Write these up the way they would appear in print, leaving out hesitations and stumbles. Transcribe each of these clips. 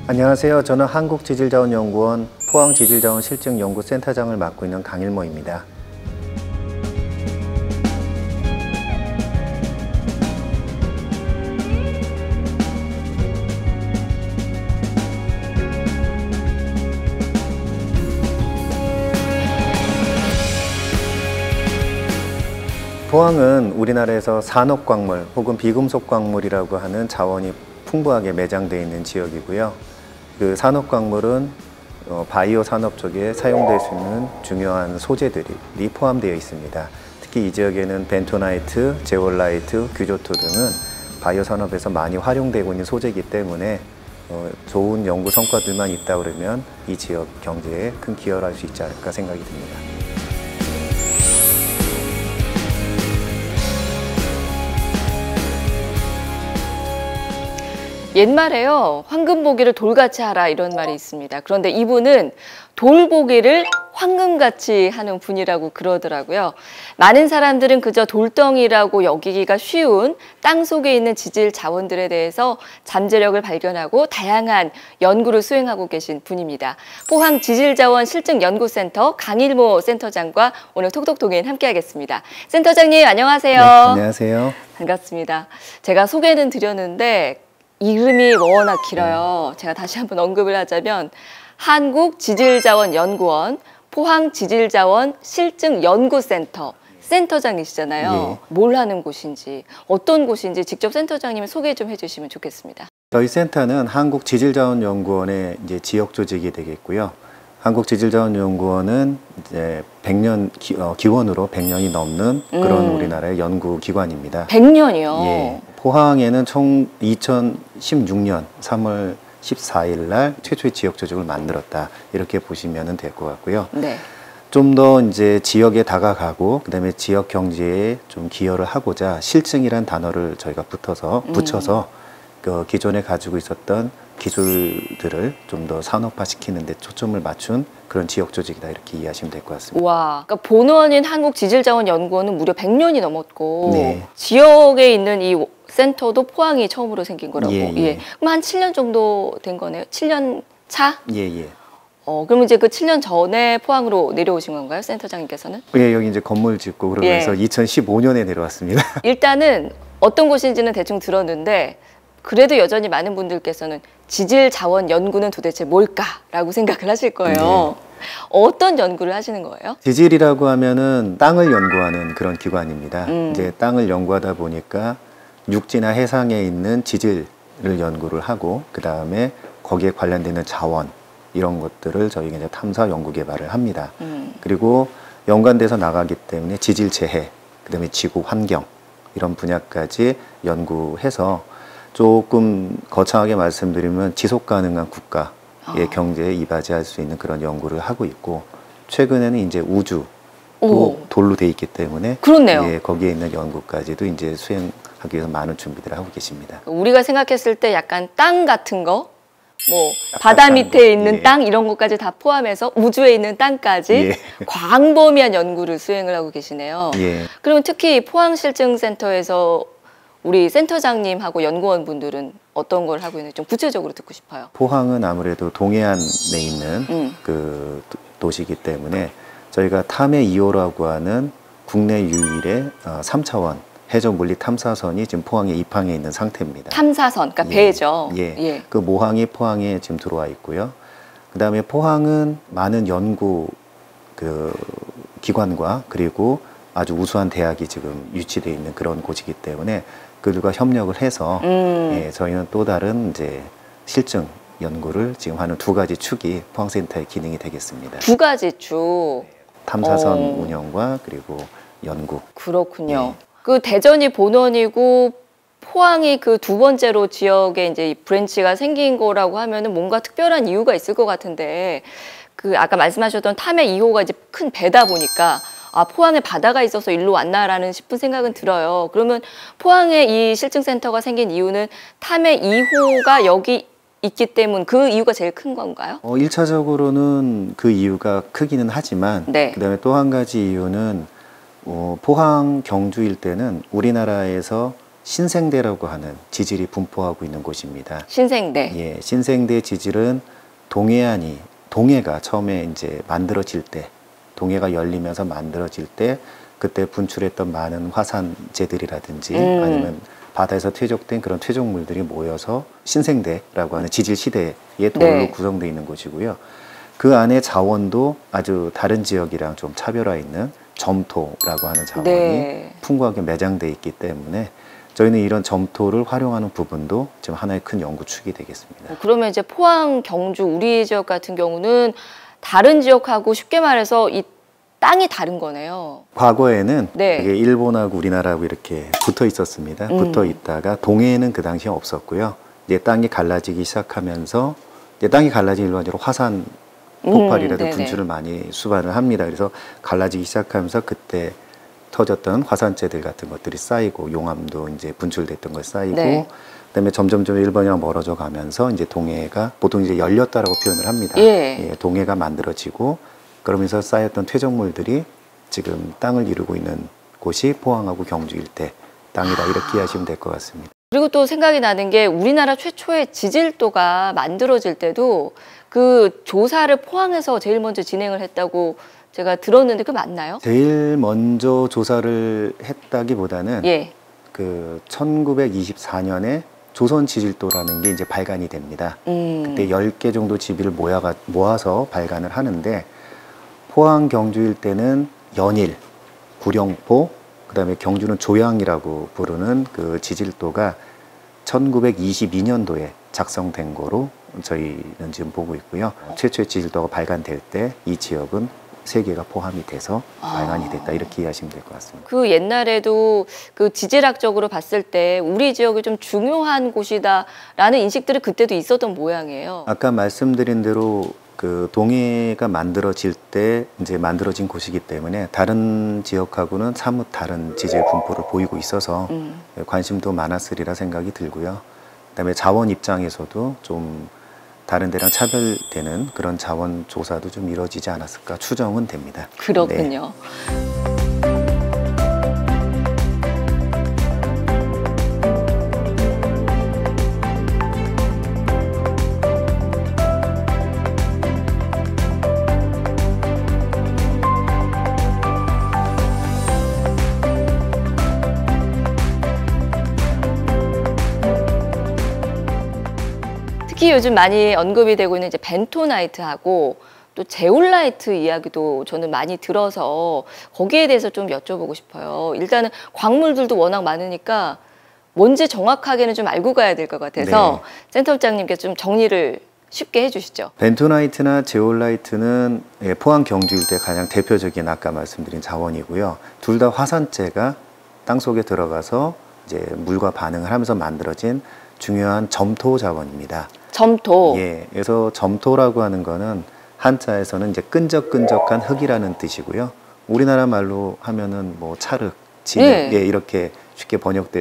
안녕하세요. 저는 한국지질자원연구원 포항지질자원실증연구센터장을 맡고 있는 강일모입니다. 포항은 우리나라에서 산업광물 혹은 비금속광물이라고 하는 자원이 풍부하게 매장되어 있는 지역이고요. 그 산업광물은 바이오 산업 쪽에 사용될 수 있는 중요한 소재들이 포함되어 있습니다. 특히 이 지역에는 벤토나이트, 제올라이트, 규조토 등은 바이오 산업에서 많이 활용되고 있는 소재이기 때문에 좋은 연구 성과들만 있다 그러면 이 지역 경제에 큰 기여를 할 수 있지 않을까 생각이 듭니다. 옛말에요, 황금보기를 돌같이 하라 이런 말이 있습니다. 그런데 이분은 돌보기를 황금같이 하는 분이라고 그러더라고요. 많은 사람들은 그저 돌덩이라고 여기기가 쉬운 땅 속에 있는 지질 자원들에 대해서 잠재력을 발견하고 다양한 연구를 수행하고 계신 분입니다. 포항 지질자원실증연구센터 강일모 센터장과 오늘 톡톡통인 함께 하겠습니다. 센터장님 안녕하세요. 네, 안녕하세요. 반갑습니다. 제가 소개는 드렸는데 이름이 워낙 길어요. 제가 다시 한번 언급을 하자면 한국지질자원연구원 포항지질자원실증연구센터 센터장이시잖아요. 예. 뭘 하는 곳인지, 어떤 곳인지 직접 센터장님이 소개 좀 해주시면 좋겠습니다. 저희 센터는 한국지질자원연구원의 이제 지역 조직이 되겠고요. 한국지질자원연구원은 이제 100년 기원으로 100년이 넘는 그런 우리나라의 연구기관입니다. 100년이요? 예. 포항에는 총 2016년 3월 14일 날 최초의 지역 조직을 만들었다. 이렇게 보시면 될 것 같고요. 네. 좀 더 이제 지역에 다가가고 그다음에 지역 경제에 좀 기여를 하고자 실증이란 단어를 저희가 붙여서 그 기존에 가지고 있었던 기술들을 좀 더 산업화시키는 데 초점을 맞춘 그런 지역 조직이다 이렇게 이해하시면 될 것 같습니다. 와, 그러니까 본원인 한국지질자원연구원은 무려 100년이 넘었고 네. 지역에 있는 이 센터도 포항이 처음으로 생긴 거라고. 예, 예. 예. 그럼 한 7년 정도 된 거네요. 7년 차? 예, 예. 그럼 이제 그 7년 전에 포항으로 내려오신 건가요, 센터장님께서는? 예, 여기 이제 건물 짓고 그러면서 2015년에 내려왔습니다. 일단은 어떤 곳인지는 대충 들었는데 그래도 여전히 많은 분들께서는 지질 자원 연구는 도대체 뭘까라고 생각을 하실 거예요. 네. 어떤 연구를 하시는 거예요? 지질이라고 하면은 땅을 연구하는 그런 기관입니다. 이제 땅을 연구하다 보니까 육지나 해상에 있는 지질을 연구를 하고 그 다음에 거기에 관련되는 자원 이런 것들을 저희가 이제 탐사 연구 개발을 합니다. 그리고 연관돼서 나가기 때문에 지질 재해, 그 다음에 지구 환경 이런 분야까지 연구해서 조금 거창하게 말씀드리면 지속 가능한 국가의 경제에 이바지할 수 있는 그런 연구를 하고 있고 최근에는 이제 우주도 돌로 돼 있기 때문에 그렇네요. 예, 거기에 있는 연구까지도 이제 수행하기 위해서 많은 준비들을 하고 계십니다. 우리가 생각했을 때 약간 땅 같은 거, 뭐 바다 밑에 있는 예. 땅 이런 것까지 다 포함해서 우주에 있는 땅까지 예. 광범위한 연구를 수행을 하고 계시네요. 예. 그러면 특히 포항실증센터에서 우리 센터장님하고 연구원 분들은 어떤 걸 하고 있는지 좀 구체적으로 듣고 싶어요. 포항은 아무래도 동해안에 있는 그 도시이기 때문에 저희가 탐해 2호라고 하는 국내 유일의 3차원 해저 물리 탐사선이 지금 포항에 입항해 있는 상태입니다. 탐사선, 그러니까 배죠. 예. 예. 그 모항이 포항에 지금 들어와 있고요. 그 다음에 포항은 많은 연구 그 기관과 그리고 아주 우수한 대학이 지금 유치되어 있는 그런 곳이기 때문에 그들과 협력을 해서 예, 저희는 또 다른 이제 실증 연구를 지금 하는 두 가지 축이 포항센터의 기능이 되겠습니다. 두 가지 축. 탐사선 운영과 그리고 연구. 그렇군요. 예. 그 대전이 본원이고 포항이 그 두 번째로 지역에 이제 브랜치가 생긴 거라고 하면은 뭔가 특별한 이유가 있을 것 같은데 그 아까 말씀하셨던 탐해 2호가 이제 큰 배다 보니까 아, 포항에 바다가 있어서 일로 왔나라는 싶은 생각은 들어요. 그러면 포항에 이 실증센터가 생긴 이유는 탐해 2호가 여기 있기 때문 그 이유가 제일 큰 건가요? 1차적으로는 그 이유가 크기는 하지만 네. 그다음에 또 한 가지 이유는 포항 경주 일대는 우리나라에서 신생대라고 하는 지질이 분포하고 있는 곳입니다. 신생대. 예, 신생대 지질은 동해가 처음에 이제 만들어질 때, 동해가 열리면서 만들어질 때 그때 분출했던 많은 화산재들이라든지 아니면 바다에서 퇴적된 그런 퇴적물들이 모여서 신생대라고 하는 지질 시대의 돌로 네. 구성되어 있는 곳이고요. 그 안에 자원도 아주 다른 지역이랑 좀 차별화 있는 점토라고 하는 자원이 네. 풍부하게 매장되어 있기 때문에 저희는 이런 점토를 활용하는 부분도 지금 하나의 큰 연구축이 되겠습니다. 그러면 이제 포항, 경주, 우리 지역 같은 경우는 다른 지역하고 쉽게 말해서 이 땅이 다른 거네요. 과거에는 네. 이게 일본하고 우리나라하고 이렇게 붙어 있었습니다. 붙어 있다가 동해에는 그 당시에 없었고요. 이제 땅이 갈라지기 시작하면서 이제 땅이 갈라지기 일반적으로 화산 폭발이라도 네네. 분출을 많이 수반을 합니다. 그래서 갈라지기 시작하면서 그때 터졌던 화산재들 같은 것들이 쌓이고 용암도 이제 분출됐던 것 쌓이고 네. 그다음에 점점점 일본이랑 멀어져 가면서 이제 동해가 보통 이제 열렸다라고 표현을 합니다. 예. 예, 동해가 만들어지고 그러면서 쌓였던 퇴적물들이 지금 땅을 이루고 있는 곳이 포항하고 경주 일대 땅이다 이렇게 이해하시면 될 것 같습니다. 그리고 또 생각이 나는 게 우리나라 최초의 지질도가 만들어질 때도 그 조사를 포항에서 제일 먼저 진행을 했다고 제가 들었는데 그게 맞나요? 제일 먼저 조사를 했다기보다는 예. 그 1924년에 조선 지질도라는 게 이제 발간이 됩니다. 그때 10개 정도 지비를 모아서 발간을 하는데 포항 경주 일대는 연일, 구령포, 그다음에 경주는 조양이라고 부르는 그 지질도가 1922년도에 작성된 거로 저희는 지금 보고 있고요. 최초의 지질도가 발간될 때 이 지역은 3개가 포함이 돼서 발간이 됐다 이렇게 이해하시면 될 것 같습니다. 그 옛날에도 그 지질학적으로 봤을 때 우리 지역이 좀 중요한 곳이다라는 인식들이 그때도 있었던 모양이에요. 아까 말씀드린 대로 그 동해가 만들어질 때 이제 만들어진 곳이기 때문에 다른 지역하고는 사뭇 다른 지질 분포를 보이고 있어서 관심도 많았으리라 생각이 들고요. 그다음에 자원 입장에서도 좀 다른 데랑 차별되는 그런 자원 조사도 좀 이루어지지 않았을까 추정은 됩니다. 그렇군요. 특히 요즘 많이 언급이 되고 있는 이제 벤토나이트하고 또 제올라이트 이야기도 저는 많이 들어서 거기에 대해서 좀 여쭤보고 싶어요. 일단은 광물들도 워낙 많으니까 뭔지 정확하게는 좀 알고 가야 될 것 같아서 네. 센터장님께서 좀 정리를 쉽게 해주시죠. 벤토나이트나 제올라이트는 포항 경주 일대 가장 대표적인 아까 말씀드린 자원이고요. 둘 다 화산재가 땅속에 들어가서 이제 물과 반응을 하면서 만들어진 중요한 점토 자원입니다. 점토. 예, 그래서 점토라고 하는 거는 한자에서는 이제 끈적끈적한 흙이라는 뜻이고요. 우리나라 말로 하면은 뭐 찰흙, 진흙, 예. 예, 이렇게 쉽게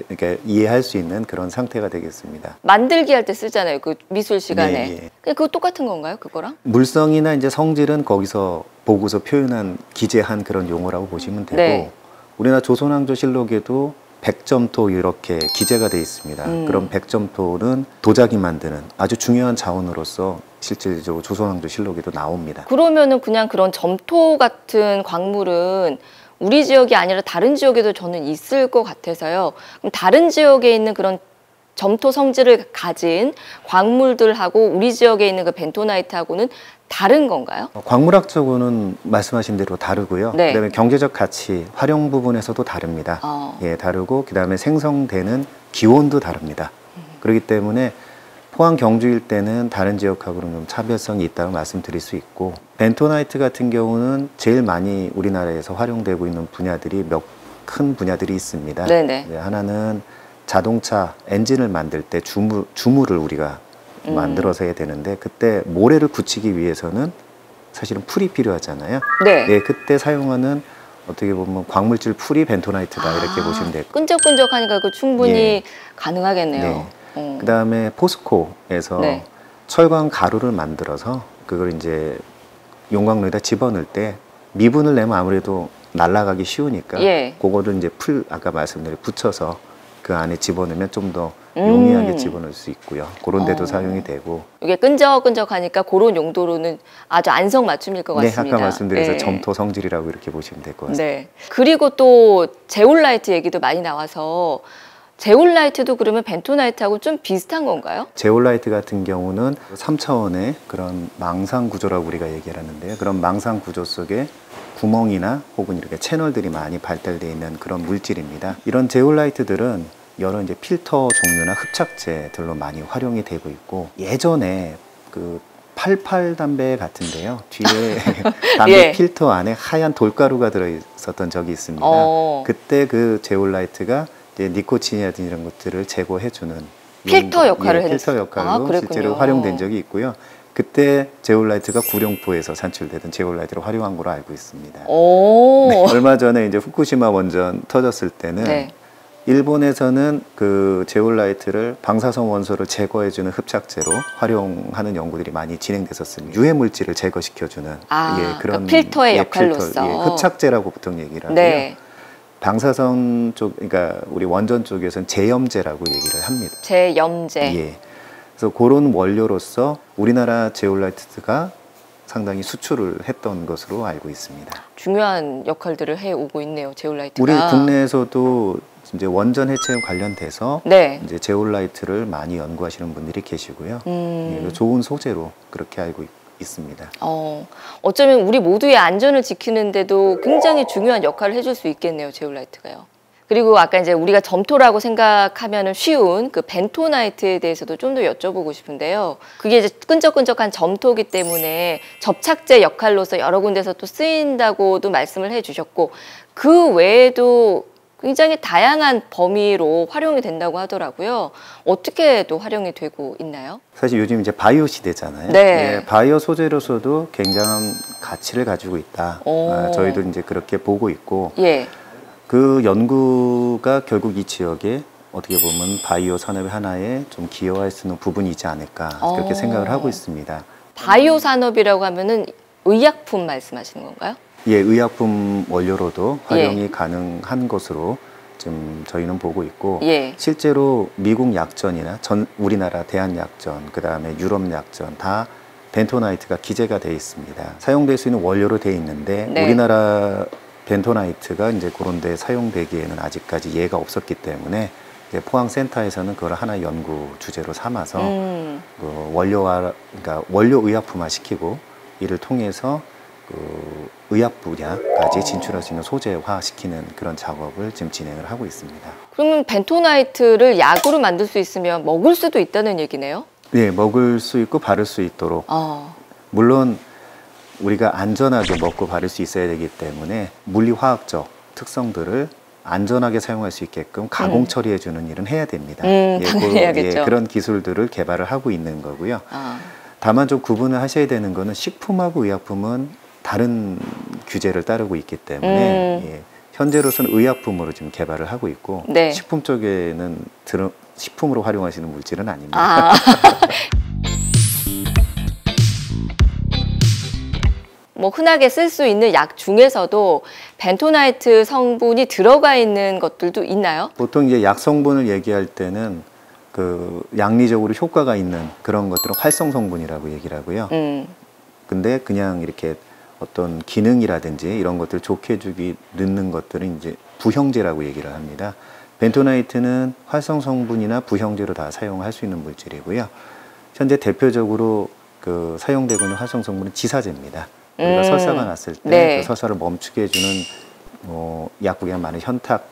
이렇게 이해할 수 있는 그런 상태가 되겠습니다. 만들기 할 때 쓰잖아요. 그 미술 시간에. 네, 예. 그거 똑같은 건가요? 그거랑? 물성이나 이제 성질은 거기서 보고서 표현한 기재한 그런 용어라고 보시면 되고 네. 우리나라 조선왕조실록에도 백점토 이렇게 기재가 되어 있습니다. 그럼 백점토는 도자기 만드는 아주 중요한 자원으로서 실질적으로 조선왕조실록에도 나옵니다. 그러면은 그냥 그런 점토 같은 광물은 우리 지역이 아니라 다른 지역에도 저는 있을 것 같아서요. 그럼 다른 지역에 있는 그런 점토 성질을 가진 광물들하고 우리 지역에 있는 그 벤토나이트하고는 다른 건가요? 광물학적으로는 말씀하신 대로 다르고요. 네. 그다음에 경제적 가치, 활용 부분에서도 다릅니다. 예, 다르고 그다음에 생성되는 기온도 다릅니다. 그렇기 때문에 포항 경주 일대는 다른 지역하고는 좀 차별성이 있다고 말씀드릴 수 있고 벤토나이트 같은 경우는 제일 많이 우리나라에서 활용되고 있는 분야들이 몇 큰 분야들이 있습니다. 네네. 네, 하나는 자동차 엔진을 만들 때 주물을 우리가 만들어서 해야 되는데 그때 모래를 굳히기 위해서는 사실은 풀이 필요하잖아요. 네. 네, 그때 사용하는 어떻게 보면 광물질 풀이 벤토나이트다 이렇게 보시면 돼요. 끈적끈적하니까 그 충분히 예. 가능하겠네요. 네. 그다음에 포스코에서 네. 철광 가루를 만들어서 그걸 이제 용광로에다 집어넣을 때 미분을 내면 아무래도 날아가기 쉬우니까 예. 그거를 이제 아까 말씀드린 붙여서 그 안에 집어넣으면 좀 더 용이하게 집어넣을 수 있고요. 그런 데도 사용이 되고. 이게 끈적끈적하니까 그런 용도로는 아주 안성맞춤일 것 네, 같습니다. 아까 말씀드려서 네. 점토 성질이라고 이렇게 보시면 될 것 같습니다. 네. 그리고 또 제올라이트 얘기도 많이 나와서 제올라이트도 그러면 벤토나이트하고 좀 비슷한 건가요? 제올라이트 같은 경우는 3차원의 그런 망상 구조라고 우리가 얘기를 하는데요. 그런 망상 구조 속에 구멍이나 혹은 이렇게 채널들이 많이 발달되어 있는 그런 물질입니다. 이런 제올라이트들은 여러 이제 필터 종류나 흡착제들로 많이 활용이 되고 있고, 예전에 그 88 담배 같은데요. 뒤에 담배 예. 필터 안에 하얀 돌가루가 들어있었던 적이 있습니다. 그때 그 제올라이트가 이제 니코틴이라든지 이런 것들을 제거해주는 필터 역할을 필터 역할로 실제로 활용된 적이 있고요. 그때 제올라이트가 구룡포에서 산출되던 제올라이트를 활용한 걸로 알고 있습니다. 네, 얼마 전에 이제 후쿠시마 원전 터졌을 때는 네. 일본에서는 그 제올라이트를 방사성 원소를 제거해주는 흡착제로 활용하는 연구들이 많이 진행됐었습니다. 유해 물질을 제거시켜주는 그런 필터의 역할로서 흡착제라고 보통 얘기를 하고요. 네. 방사선 쪽, 그러니까 우리 원전 쪽에서는 제염제라고 얘기를 합니다. 제염제. 예. 그래서 그런 원료로서 우리나라 제올라이트가 상당히 수출을 했던 것으로 알고 있습니다. 중요한 역할들을 해오고 있네요, 제올라이트가. 우리 국내에서도 이제 원전 해체 관련돼서 네. 이제 제올라이트를 많이 연구하시는 분들이 계시고요. 예, 좋은 소재로 그렇게 알고 있습니다. 어쩌면 우리 모두의 안전을 지키는데도 굉장히 중요한 역할을 해줄 수 있겠네요, 제올라이트가요. 그리고 아까 이제 우리가 점토라고 생각하면 쉬운 그 벤토나이트에 대해서도 좀 더 여쭤보고 싶은데요. 그게 이제 끈적끈적한 점토기 때문에 접착제 역할로서 여러 군데서 또 쓰인다고도 말씀을 해주셨고, 그 외에도 굉장히 다양한 범위로 활용이 된다고 하더라고요. 어떻게 또 활용이 되고 있나요? 사실 요즘 이제 바이오 시대잖아요. 네. 예, 바이오 소재로서도 굉장한 가치를 가지고 있다. 저희도 이제 그렇게 보고 있고, 예. 그 연구가 결국 이 지역에 어떻게 보면 바이오 산업의 하나에 좀 기여할 수 있는 부분이지 않을까 그렇게 생각을 하고 있습니다. 바이오 산업이라고 하면은 의약품 말씀하시는 건가요? 예, 의약품 원료로도 활용이 가능한 것으로 지금 저희는 보고 있고, 실제로 미국 약전이나 우리나라 대한약전, 그 다음에 유럽 약전 다 벤토나이트가 기재가 되어 있습니다. 사용될 수 있는 원료로 되어 있는데 우리나라 벤토나이트가 이제 그런 데 사용되기에는 아직까지 예가 없었기 때문에 이제 포항센터에서는 그걸 하나의 연구 주제로 삼아서 그 그러니까 원료 의약품화 시키고, 이를 통해서 그 의학 분야까지 진출할 수 있는 소재화 시키는 그런 작업을 지금 진행을 하고 있습니다. 그러면 벤토나이트를 약으로 만들 수 있으면 먹을 수도 있다는 얘기네요? 네, 먹을 수 있고 바를 수 있도록. 물론 우리가 안전하게 먹고 바를 수 있어야 되기 때문에 물리화학적 특성들을 안전하게 사용할 수 있게끔 가공 처리해 주는 일은 해야 됩니다. 당연히 해야겠죠. 그런 기술들을 개발을 하고 있는 거고요. 다만 좀 구분을 하셔야 되는 거는 식품하고 의약품은 다른 규제를 따르고 있기 때문에 현재로서는 의약품으로 지금 개발을 하고 있고, 식품 쪽에는 식품으로 활용하시는 물질은 아닙니다. 뭐 흔하게 쓸 수 있는 약 중에서도 벤토나이트 성분이 들어가 있는 것들도 있나요? 보통 이제 약 성분을 얘기할 때는 그 양리적으로 효과가 있는 그런 것들은 활성 성분이라고 얘기를 하고요. 근데 그냥 이렇게 어떤 기능이라든지 이런 것들 좋게 해주기 넣는 것들은 이제 부형제라고 얘기를 합니다. 벤토나이트는 활성 성분이나 부형제로 다 사용할 수 있는 물질이고요. 현재 대표적으로 그 사용되고 있는 활성 성분은 지사제입니다. 우리가 설사가 났을 때 그 설사를 멈추게 해주는 약국에 많은 현탁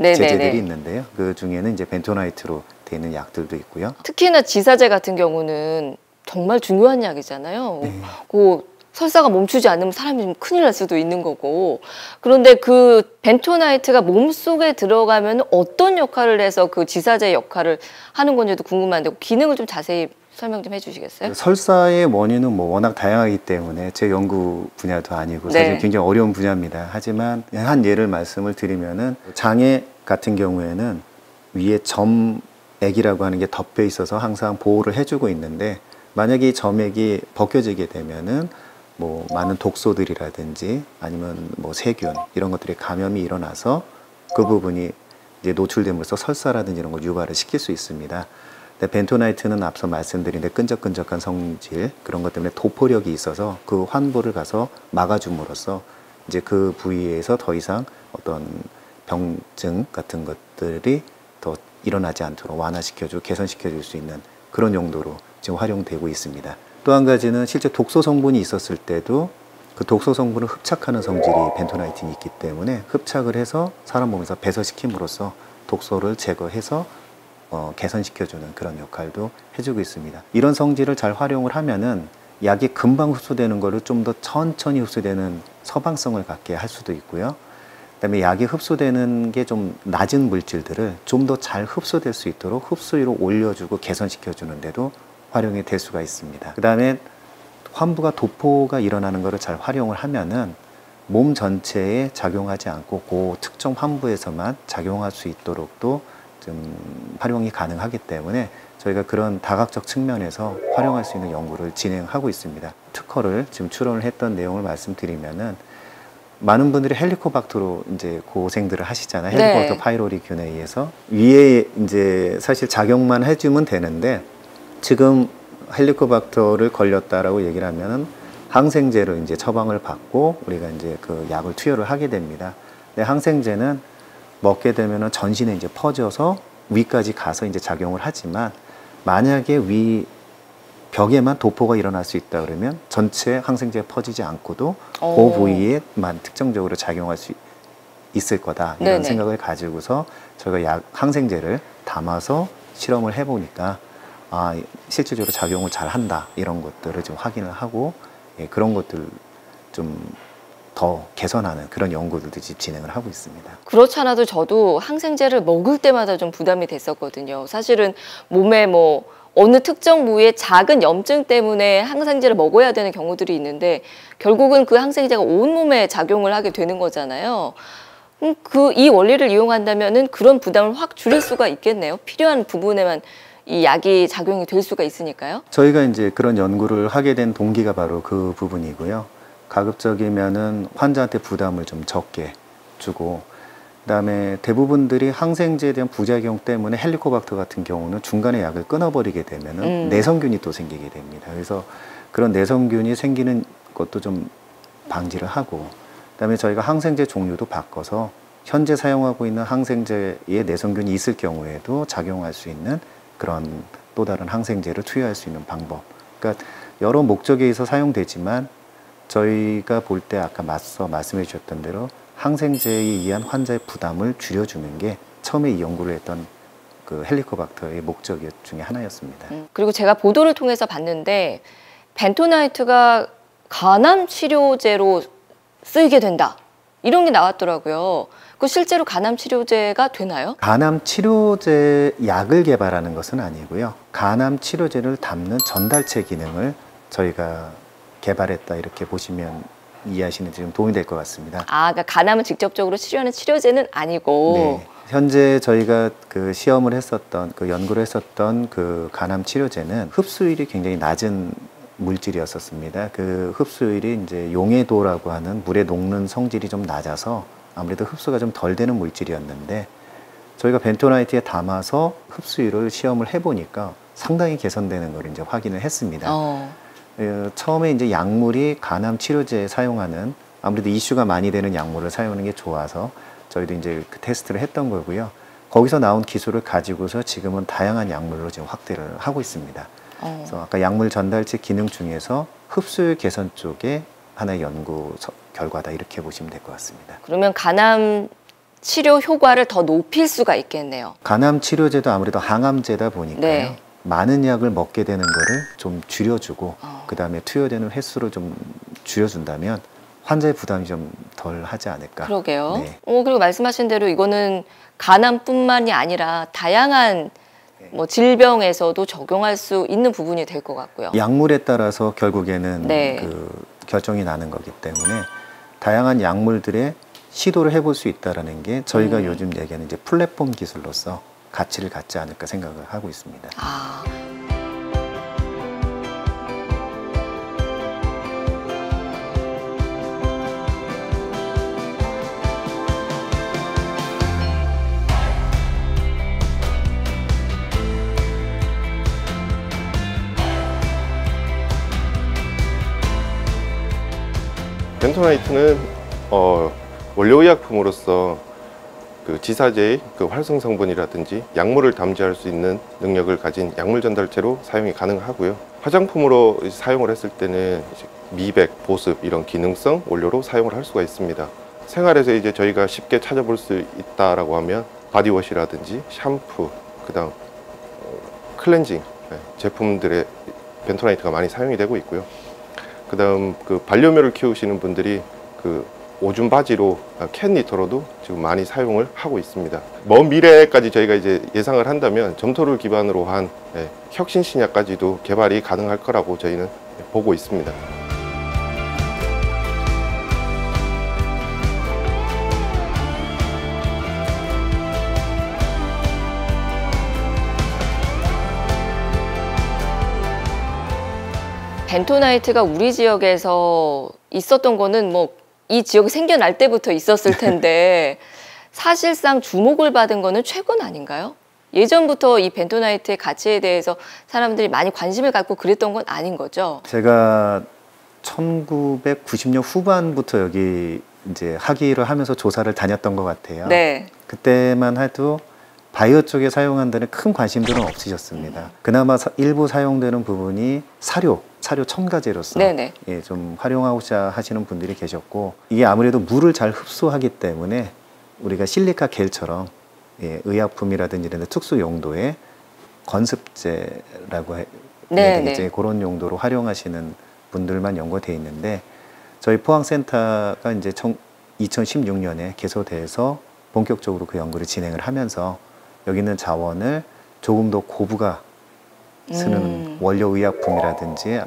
제제들이 있는데요. 그 중에는 이제 벤토나이트로 되어 있는 약들도 있고요. 특히나 지사제 같은 경우는 정말 중요한 약이잖아요. 그 설사가 멈추지 않으면 사람이 좀 큰일 날 수도 있는 거고. 그런데 그 벤토나이트가 몸속에 들어가면 어떤 역할을 해서 그 지사제 역할을 하는 건지도 궁금한데, 기능을 좀 자세히 설명 좀 해주시겠어요? 설사의 원인은 뭐 워낙 다양하기 때문에 제 연구 분야도 아니고 사실 굉장히 어려운 분야입니다. 하지만 한 예를 말씀을 드리면은, 장애 같은 경우에는 위에 점액이라고 하는 게 덮여 있어서 항상 보호를 해주고 있는데, 만약에 이 점액이 벗겨지게 되면은 뭐 많은 독소들이라든지 아니면 뭐 세균 이런 것들이 감염이 일어나서 그 부분이 이제 노출됨으로써 설사라든지 이런 걸 유발을 시킬 수 있습니다. 근데 벤토나이트는 앞서 말씀드린 데 끈적끈적한 성질 그런 것 때문에 도포력이 있어서 그 환부를 가서 막아줌으로써 이제 그 부위에서 더 이상 어떤 병증 같은 것들이 더 일어나지 않도록 완화시켜주고 개선시켜줄 수 있는 그런 용도로 지금 활용되고 있습니다. 또 한 가지는 실제 독소 성분이 있었을 때도 그 독소 성분을 흡착하는 성질이 벤토나이틴이 있기 때문에 흡착을 해서 사람 몸에서 배설시킴으로써 독소를 제거해서 개선시켜주는 그런 역할도 해주고 있습니다. 이런 성질을 잘 활용을 하면은 약이 금방 흡수되는 거를 좀 더 천천히 흡수되는 서방성을 갖게 할 수도 있고요. 그다음에 약이 흡수되는 게 좀 낮은 물질들을 좀 더 잘 흡수될 수 있도록 흡수율을 올려주고 개선시켜주는데도 활용이 될 수가 있습니다. 그다음에 환부가 도포가 일어나는 것을 잘 활용을 하면은 몸 전체에 작용하지 않고 그 특정 환부에서만 작용할 수 있도록도 좀 활용이 가능하기 때문에 저희가 그런 다각적 측면에서 활용할 수 있는 연구를 진행하고 있습니다. 특허를 지금 출원을 했던 내용을 말씀드리면은 많은 분들이 헬리코박터로 이제 고생들을 하시잖아요. 네. 헬리코박터 파이로리균에 의해서 위에 이제 사실 작용만 해주면 되는데 지금 헬리코박터를 걸렸다라고 얘기를 하면은 항생제를 이제 처방을 받고 우리가 이제 그 약을 투여를 하게 됩니다. 근데 항생제는 먹게 되면은 전신에 이제 퍼져서 위까지 가서 이제 작용을 하지만 만약에 위 벽에만 도포가 일어날 수 있다 그러면 전체 항생제가 퍼지지 않고도 그 부위에만 특정적으로 작용할 수 있을 거다 이런 네네. 생각을 가지고서 저희가 항생제를 담아서 실험을 해보니까 실질적으로 작용을 잘 한다 이런 것들을 좀 확인을 하고 그런 것들 좀 더 개선하는 그런 연구들도 지금 진행을 하고 있습니다. 그렇지 않아도 저도 항생제를 먹을 때마다 좀 부담이 됐었거든요. 사실은 몸에 뭐 어느 특정 부위에 작은 염증 때문에 항생제를 먹어야 되는 경우들이 있는데 결국은 그 항생제가 온몸에 작용을 하게 되는 거잖아요. 이 원리를 이용한다면은 그런 부담을 확 줄일 수가 있겠네요. 필요한 부분에만 이 약이 작용이 될 수가 있으니까요. 저희가 이제 그런 연구를 하게 된 동기가 바로 그 부분이고요. 가급적이면은 환자한테 부담을 좀 적게 주고 그다음에 대부분들이 항생제에 대한 부작용 때문에 헬리코박터 같은 경우는 중간에 약을 끊어버리게 되면은 내성균이 또 생기게 됩니다. 그래서 그런 내성균이 생기는 것도 좀 방지를 하고 그다음에 저희가 항생제 종류도 바꿔서 현재 사용하고 있는 항생제에 내성균이 있을 경우에도 작용할 수 있는 그런 또 다른 항생제를 투여할 수 있는 방법. 그러니까 여러 목적에 의해서 사용되지만 저희가 볼 때 아까 맞서 말씀해 주셨던 대로 항생제에 의한 환자의 부담을 줄여주는 게 처음에 이 연구를 했던 그 헬리코박터의 목적 중에 하나였습니다. 그리고 제가 보도를 통해서 봤는데 벤토나이트가 간암 치료제로 쓰이게 된다. 이런 게 나왔더라고요. 그 실제로 간암 치료제가 되나요? 간암 치료제 약을 개발하는 것은 아니고요. 간암 치료제를 담는 전달체 기능을 저희가 개발했다 이렇게 보시면 이해하시는 데 좀 도움이 될 것 같습니다. 그러니까 간암을 직접적으로 치료하는 치료제는 아니고. 네. 현재 저희가 그 시험을 했었던 그 연구를 했었던 그 간암 치료제는 흡수율이 굉장히 낮은 물질이었었습니다. 그 흡수율이 이제 용해도라고 하는 물에 녹는 성질이 좀 낮아서 아무래도 흡수가 좀 덜 되는 물질이었는데 저희가 벤토나이트에 담아서 흡수율을 시험을 해보니까 상당히 개선되는 걸 이제 확인을 했습니다. 처음에 이제 약물이 간암 치료제에 사용하는 아무래도 이슈가 많이 되는 약물을 사용하는 게 좋아서 저희도 이제 그 테스트를 했던 거고요. 거기서 나온 기술을 가지고서 지금은 다양한 약물로 지금 확대를 하고 있습니다. 그래서 아까 약물 전달체 기능 중에서 흡수율 개선 쪽에 하나의 연구 결과다 이렇게 보시면 될 것 같습니다. 그러면 간암 치료 효과를 더 높일 수가 있겠네요. 간암 치료제도 아무래도 항암제다 보니까요. 네. 많은 약을 먹게 되는 거를 좀 줄여주고 그다음에 투여되는 횟수를 좀 줄여준다면 환자의 부담이 좀 덜 하지 않을까. 그러게요. 네. 그리고 말씀하신 대로 이거는 간암뿐만이 아니라 다양한 뭐 질병에서도 적용할 수 있는 부분이 될 것 같고요. 약물에 따라서 결국에는 네. 그 결정이 나는 거기 때문에 다양한 약물들의 시도를 해볼 수 있다는 게 저희가 요즘 얘기하는 이제 플랫폼 기술로서 가치를 갖지 않을까 생각을 하고 있습니다. 벤토나이트는 원료의약품으로서 그 지사제의 그 활성 성분이라든지 약물을 담지할 수 있는 능력을 가진 약물 전달체로 사용이 가능하고요. 화장품으로 사용을 했을 때는 미백, 보습 이런 기능성 원료로 사용을 할 수가 있습니다. 생활에서 이제 저희가 쉽게 찾아볼 수 있다라고 하면 바디워시라든지 샴푸, 그다음 클렌징 제품들의 벤토나이트가 많이 사용이 되고 있고요. 그다음 그 반려묘를 키우시는 분들이 그 오줌 바지로 캣리터로도 지금 많이 사용을 하고 있습니다. 먼 미래까지 저희가 이제 예상을 한다면 점토를 기반으로 한 혁신 신약까지도 개발이 가능할 거라고 저희는 보고 있습니다. 벤토나이트가 우리 지역에서 있었던 거는 뭐 이 지역이 생겨날 때부터 있었을 텐데 사실상 주목을 받은 거는 최근 아닌가요? 예전부터 이 벤토나이트의 가치에 대해서 사람들이 많이 관심을 갖고 그랬던 건 아닌 거죠? 제가 1990년 후반부터 여기 이제 학위를 하면서 조사를 다녔던 것 같아요. 네. 그때만 해도 바이오 쪽에 사용한다는 큰 관심들은 없으셨습니다. 그나마 일부 사용되는 부분이 사료 첨가제로서 네네. 예, 좀 활용하고자 하시는 분들이 계셨고, 이게 아무래도 물을 잘 흡수하기 때문에 우리가 실리카 겔처럼 예, 의약품이라든지 이런 특수 용도의 건습제라고 해야 되겠죠. 그런 용도로 활용하시는 분들만 연구되어 있는데, 저희 포항센터가 이제 2016년에 개소돼서 본격적으로 그 연구를 진행을 하면서 여기 있는 자원을 조금 더 고부가 쓰는 원료의약품이라든지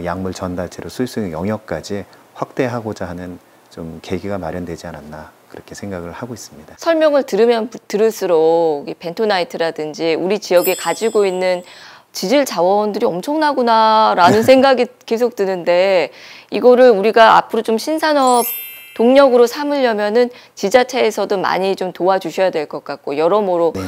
약물 전달체로 쓸 수 있는 영역까지 확대하고자 하는 좀 계기가 마련되지 않았나, 그렇게 생각을 하고 있습니다. 설명을 들으면 들을수록 이 벤토나이트라든지 우리 지역에 가지고 있는 지질 자원들이 엄청나구나라는 생각이 계속 드는데, 이거를 우리가 앞으로 좀 신산업 동력으로 삼으려면은 지자체에서도 많이 좀 도와주셔야 될 것 같고, 여러모로 네.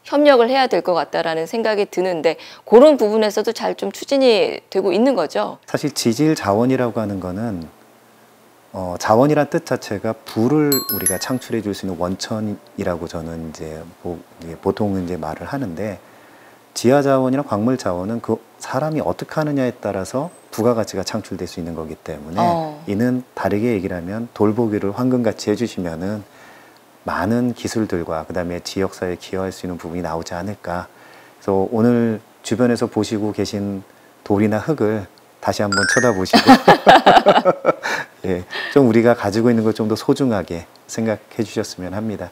협력을 해야 될 것 같다라는 생각이 드는데, 그런 부분에서도 잘 좀 추진이 되고 있는 거죠? 사실 지질 자원이라고 하는 거는 자원이란 뜻 자체가 불을 우리가 창출해 줄 수 있는 원천이라고 저는 이제 보통 이제 말을 하는데, 지하 자원이나 광물 자원은 그 사람이 어떻게 하느냐에 따라서 부가가치가 창출될 수 있는 거기 때문에 이는 다르게 얘기를 하면 돌보기를 황금같이 해주시면은 많은 기술들과 그다음에 지역사회에 기여할 수 있는 부분이 나오지 않을까. 그래서 오늘 주변에서 보시고 계신 돌이나 흙을 다시 한번 쳐다보시고 예, 좀 우리가 가지고 있는 걸 좀 더 소중하게 생각해 주셨으면 합니다.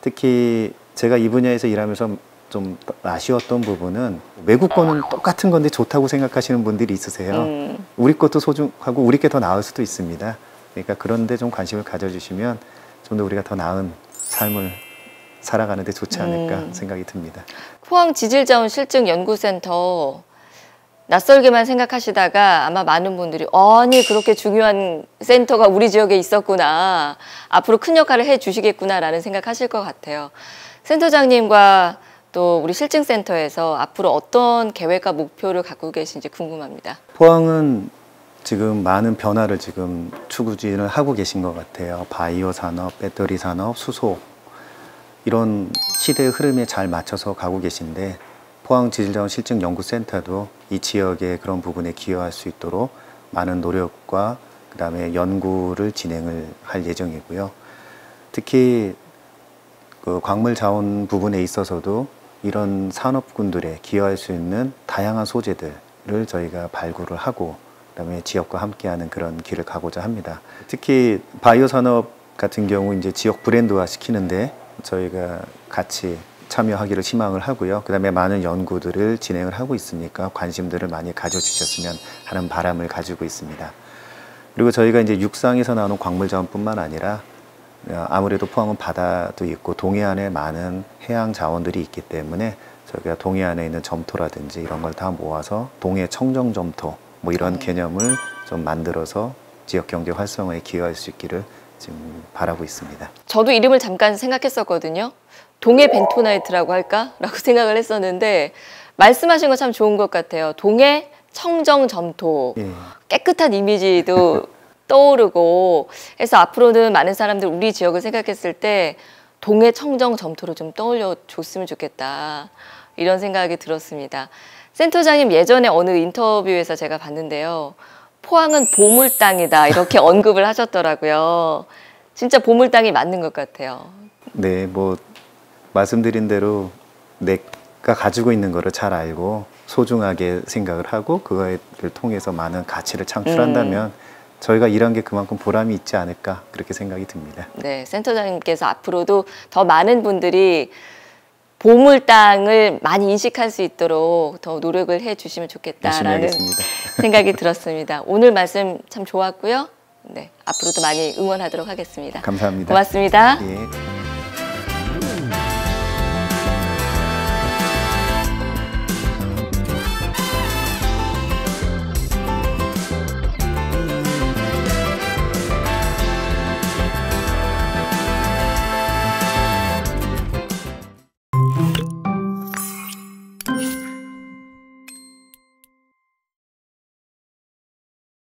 특히 제가 이 분야에서 일하면서 좀 아쉬웠던 부분은 외국 거는 똑같은 건데 좋다고 생각하시는 분들이 있으세요. 우리 것도 소중하고 우리 게 더 나을 수도 있습니다. 그러니까 그런데 좀 관심을 가져주시면 좀 더 우리가 더 나은 삶을 살아가는 데 좋지 않을까 생각이 듭니다. 포항지질자원실증연구센터 낯설게만 생각하시다가 아마 많은 분들이 아니 그렇게 중요한 센터가 우리 지역에 있었구나, 앞으로 큰 역할을 해주시겠구나라는 생각하실 것 같아요. 센터장님과 또 우리 실증센터에서 앞으로 어떤 계획과 목표를 갖고 계신지 궁금합니다. 포항은 지금 많은 변화를 지금 추구진을 하고 계신 것 같아요. 바이오 산업, 배터리 산업, 수소 이런 시대의 흐름에 잘 맞춰서 가고 계신데, 포항지질자원실증연구센터도 이 지역의 그런 부분에 기여할 수 있도록 많은 노력과 그다음에 연구를 진행을 할 예정이고요. 특히 그 광물 자원 부분에 있어서도 이런 산업군들에 기여할 수 있는 다양한 소재들을 저희가 발굴을 하고 그다음에 지역과 함께하는 그런 길을 가고자 합니다. 특히 바이오 산업 같은 경우 이제 지역 브랜드화 시키는데 저희가 같이 참여하기를 희망을 하고요. 그다음에 많은 연구들을 진행을 하고 있으니까 관심들을 많이 가져주셨으면 하는 바람을 가지고 있습니다. 그리고 저희가 이제 육상에서 나오는 광물 자원뿐만 아니라 아무래도 포항은 바다도 있고 동해안에 많은 해양 자원들이 있기 때문에 저희가 동해안에 있는 점토라든지 이런 걸 다 모아서 동해 청정 점토 뭐 이런 개념을 좀 만들어서 지역 경제 활성화에 기여할 수 있기를 지금 바라고 있습니다. 저도 이름을 잠깐 생각했었거든요. 동해 벤토나이트라고 할까? 라고 생각을 했었는데 말씀하신 거 참 좋은 것 같아요. 동해 청정 점토. 예. 깨끗한 이미지도 떠오르고 해서 앞으로는 많은 사람들 우리 지역을 생각했을 때 동해 청정 점토를 좀 떠올려 줬으면 좋겠다. 이런 생각이 들었습니다. 센터장님 예전에 어느 인터뷰에서 제가 봤는데요. 포항은 보물 땅이다 이렇게 언급을 하셨더라고요. 진짜 보물 땅이 맞는 것 같아요. 네, 뭐 말씀드린 대로 내가 가지고 있는 거를 잘 알고 소중하게 생각을 하고 그거를 통해서 많은 가치를 창출한다면 저희가 일한 게 그만큼 보람이 있지 않을까 그렇게 생각이 듭니다. 네, 센터장님께서 앞으로도 더 많은 분들이 보물 땅을 많이 인식할 수 있도록 더 노력을 해주시면 좋겠다라는 생각이 들었습니다. 오늘 말씀 참 좋았고요. 네, 앞으로도 많이 응원하도록 하겠습니다. 감사합니다. 고맙습니다. 예.